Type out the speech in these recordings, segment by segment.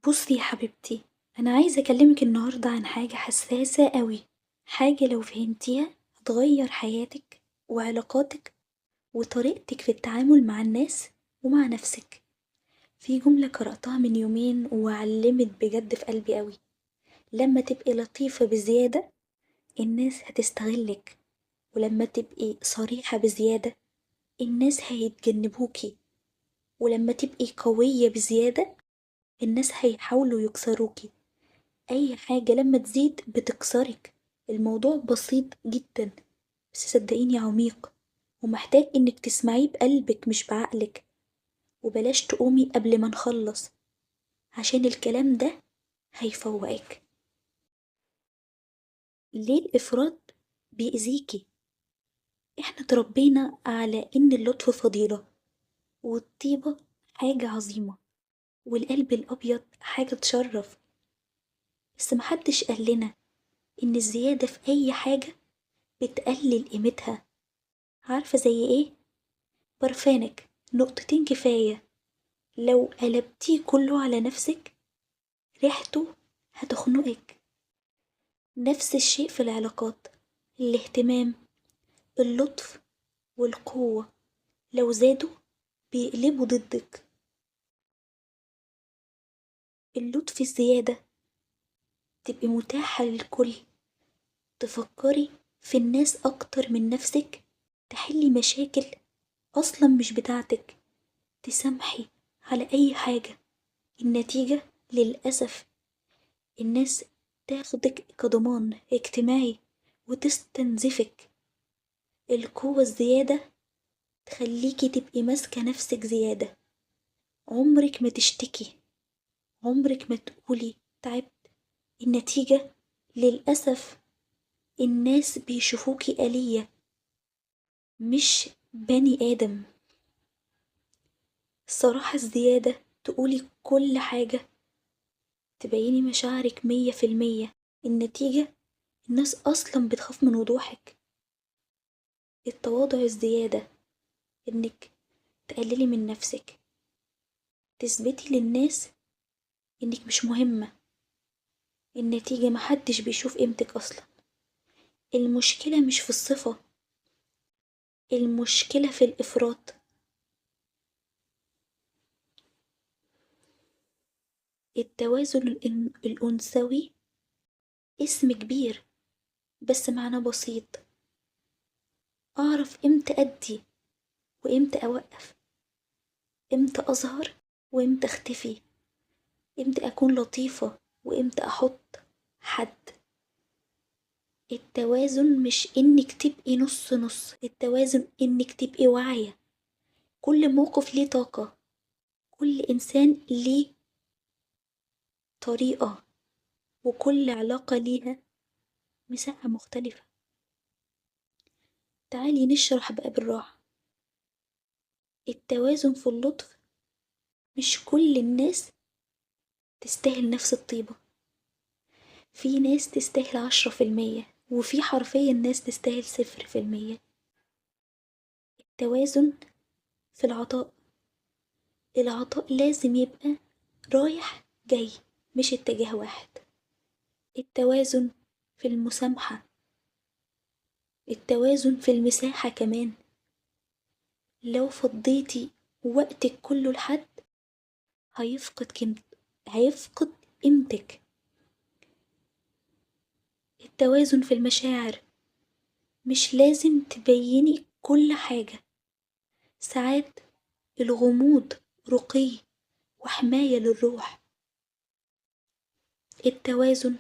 بُصّي يا حبيبتي، أنا عايزة أكلمِك النهارده عن حاجة حساسة أوي، حاجة لو فهمتيها هتغيّر حياتِك وعلاقاتِك وطريقتِك في التعامل مع الناس ومع نفسِك. في جملة قرأتها من يومين وعلّمت بجد في قلبي أوي، لمّا تبقي لطيفة بزيادة الناس هتستغلِّك، ولمّا تبقي صريحة بزيادة الناس هيتجنبوكِ، ولمّا تبقي قوية بزيادة الناس هيحاولوا يكسروكِ. أي حاجة لما تزيد بتكسرك. الموضوع بسيط جدا بس صدقيني عميق ومحتاج انك تسمعيه بقلبك مش بعقلك. وبلاش تقومي قبل ما نخلص عشان الكلام ده هيفوقك. ليه الإفراط بيأذيكي؟ احنا اتربينا على ان اللطف فضيلة والطيبة حاجة عظيمة والقلب الأبيض حاجة تشرف. بس محدش قالنا ان الزيادة في أي حاجة بتقلل قيمتها. عارفة زي ايه؟ برفانك نقطتين كفاية، لو قلبتيه كله على نفسك ريحته هتخنقك. نفس الشيء في العلاقات، الاهتمام، اللطف والقوة لو زادوا بيقلبوا ضدك. اللطف الزيادة تبقي متاحة للكل، تفكري في الناس أكتر من نفسك، تحلي مشاكل أصلا مش بتاعتك، تسامحي على أي حاجة. النتيجة للأسف الناس تاخدك كضمان اجتماعي وتستنزفك. القوة الزيادة تخليكي تبقي ماسكة نفسك زيادة، عمرك ما تشتكي، عمرك ما تقولي تعبت. النتيجة للأسف الناس بيشوفوكي آلية مش بني آدم. الصراحة الزيادة تقولي كل حاجة، تبيني مشاعرك 100%. النتيجة الناس أصلا بتخاف من وضوحك. التواضع الزيادة إنك تقللي من نفسك، تثبتي للناس إنك مش مهمة. النتيجة محدش بيشوف قيمتك أصلا. المشكلة مش في الصفة، المشكلة في الإفراط. التوازن الأنثوي اسم كبير بس معناه بسيط. أعرف إمتى أدي وإمتى أوقف، إمتى أظهر وإمتى أختفي، إمتى أكون لطيفة وإمتى أحط حد. التوازن مش إنك تبقي نص نص، التوازن إنك تبقي واعية. كل موقف ليه طاقة، كل إنسان ليه طريقة، وكل علاقة ليها مساحة مختلفة. تعالي نشرح بقى بالراحة. التوازن في اللطف، مش كل الناس تستاهل نفس الطيبة. في ناس تستاهل 10% وفي حرفيا ناس تستاهل 0%. التوازن في العطاء، العطاء لازم يبقى رايح جاي مش اتجاه واحد. التوازن في المسامحة، التوازن في المساحة كمان. لو فضيتي وقتك كله لحد هيفقد قيمتك. التوازن في المشاعر، مش لازم تبيني كل حاجة. ساعات الغموض رقي وحماية للروح. التوازن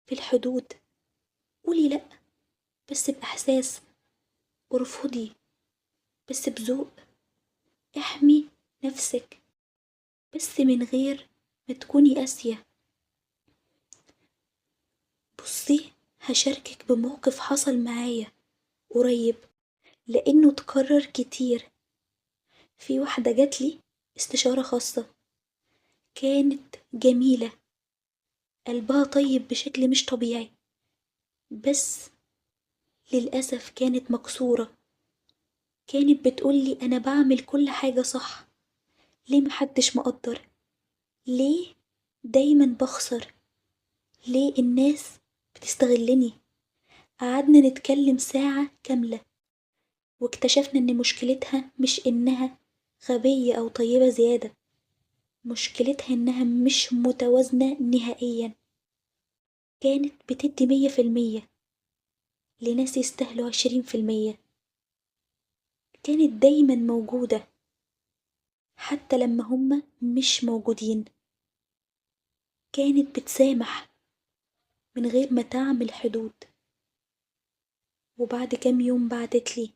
في الحدود، قولي لأ بس بإحساس، ارفضي بس بذوق، احمي نفسك بس من غير ما تكوني قاسية. بصي، هشاركك بموقف حصل معايا قريب لأنه اتكرر كتير. في واحدة جاتلي استشارة خاصة، كانت جميلة، قلبها طيب بشكل مش طبيعي، بس للأسف كانت مكسورة. كانت بتقولي أنا بعمل كل حاجة صح، ليه محدش مقدر؟ ليه دايما بخسر. ليه الناس بتستغلني؟ قعدنا نتكلم ساعة كاملة واكتشفنا ان مشكلتها مش انها غبية او طيبة زيادة، مشكلتها انها مش متوازنة نهائيا. كانت بتدي 100% لناس يستاهلوا 20%. كانت دايما موجودة حتى لما هما مش موجودين. كانت بتسامح من غير ما تعمل حدود. وبعد كام يوم بعتتلي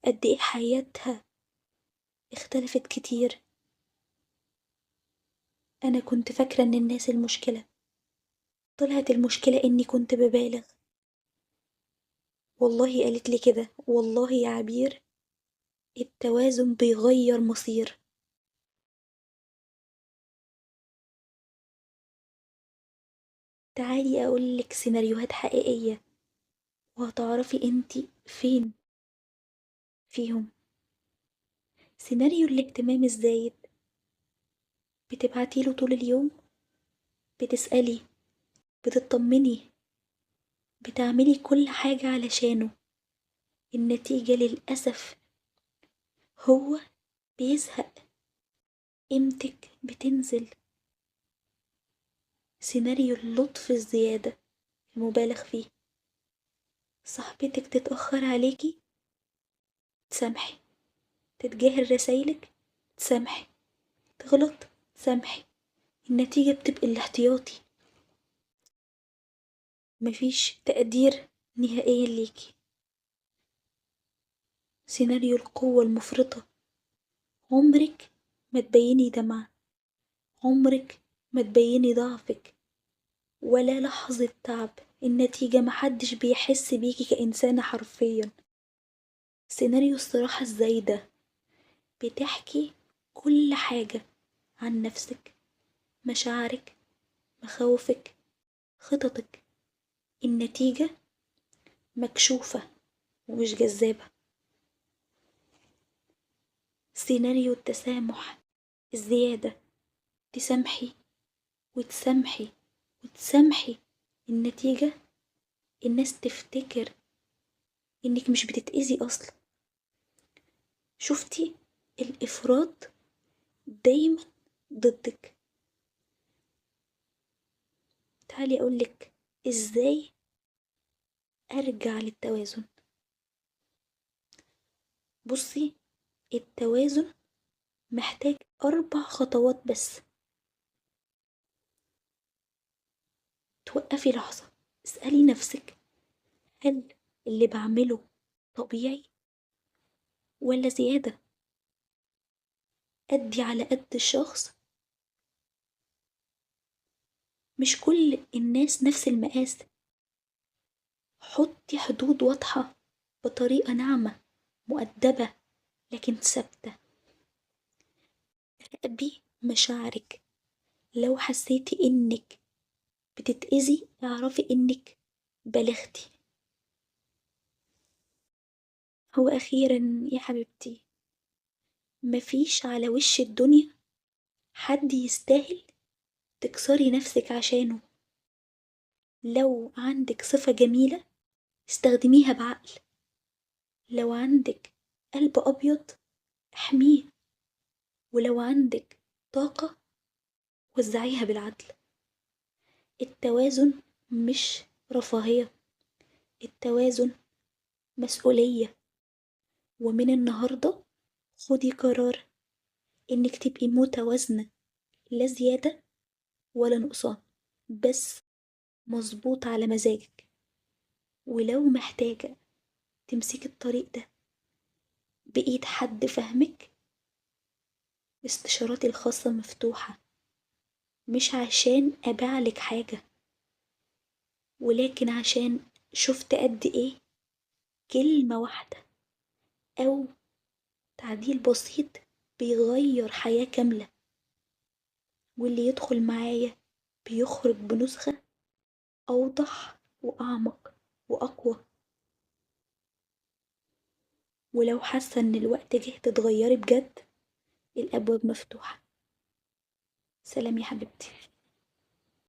قد ايه حياتها اختلفت كتير. انا كنت فاكرة ان الناس المشكلة، طلعت المشكلة اني كنت ببالغ. والله قالت لي كده، والله يا عبير التوازن بيغير مصير. تعالي اقولك سيناريوهات حقيقية وهتعرفي انتي فين فيهم. سيناريو الاهتمام الزايد، بتبعتيله طول اليوم، بتسألي، بتطمني، بتعملي كل حاجة علشانه. النتيجة للأسف هو بيزهق، قيمتك بتنزل. سيناريو اللطف الزيادة المبالغ فيه، صاحبتك تتأخر عليكي تسامحي، تتجاهل رسايلك تسامحي، تغلط تسامحي. النتيجة بتبقى الاحتياطي، مفيش تقدير نهائيا ليكي. سيناريو القوة المفرطة، عمرك ما تبيني دمعة، عمرك ما تبيني ضعفك ولا لحظة تعب. النتيجة محدش بيحس بيكي كإنسانة حرفيا. سيناريو الصراحة الزايدة، بتحكي كل حاجة عن نفسك، مشاعرك، مخاوفك، خططك. النتيجة مكشوفة ومش جذابة. سيناريو التسامح الزيادة، تسامحي وتسامحي وتسامحي. النتيجة الناس تفتكر انك مش بتتأذي اصلا. شفتي؟ الافراط دايما ضدك. تعالي اقولك ازاي ارجع للتوازن. بصي، التوازن محتاج 4 خطوات بس. توقفي لحظة، اسألي نفسك، هل اللي بعمله طبيعي ولا زيادة؟ أدي على قد الشخص، مش كل الناس نفس المقاس. حطي حدود واضحة بطريقة ناعمة مؤدبة لكن ثابتة. راقبي مشاعرك، لو حسيتي انك بتتأذي اعرفي انك بلغتي. هو اخيرا يا حبيبتي، مفيش على وش الدنيا حد يستاهل تكسري نفسك عشانه. لو عندك صفة جميلة استخدميها بعقل، لو عندك قلب أبيض احميه، ولو عندك طاقة وزعيها بالعدل. التوازن مش رفاهية، التوازن مسؤولية. ومن النهاردة خدي قرار إنك تبقي متوازنة، لا زيادة ولا نقصان، بس مظبوط على مزاجك. ولو محتاجة تمسكي الطريق ده بإيد حد فهمك، استشاراتي الخاصة مفتوحة، مش عشان أبيعلك حاجة، ولكن عشان شفت قد إيه كلمة واحدة أو تعديل بسيط بيغير حياة كاملة. واللي يدخل معايا بيخرج بنسخة أوضح وأعمق وأقوى. ولو حاسة إن الوقت جه تتغيري بجد، الأبواب مفتوحة. سلام يا حبيبتي.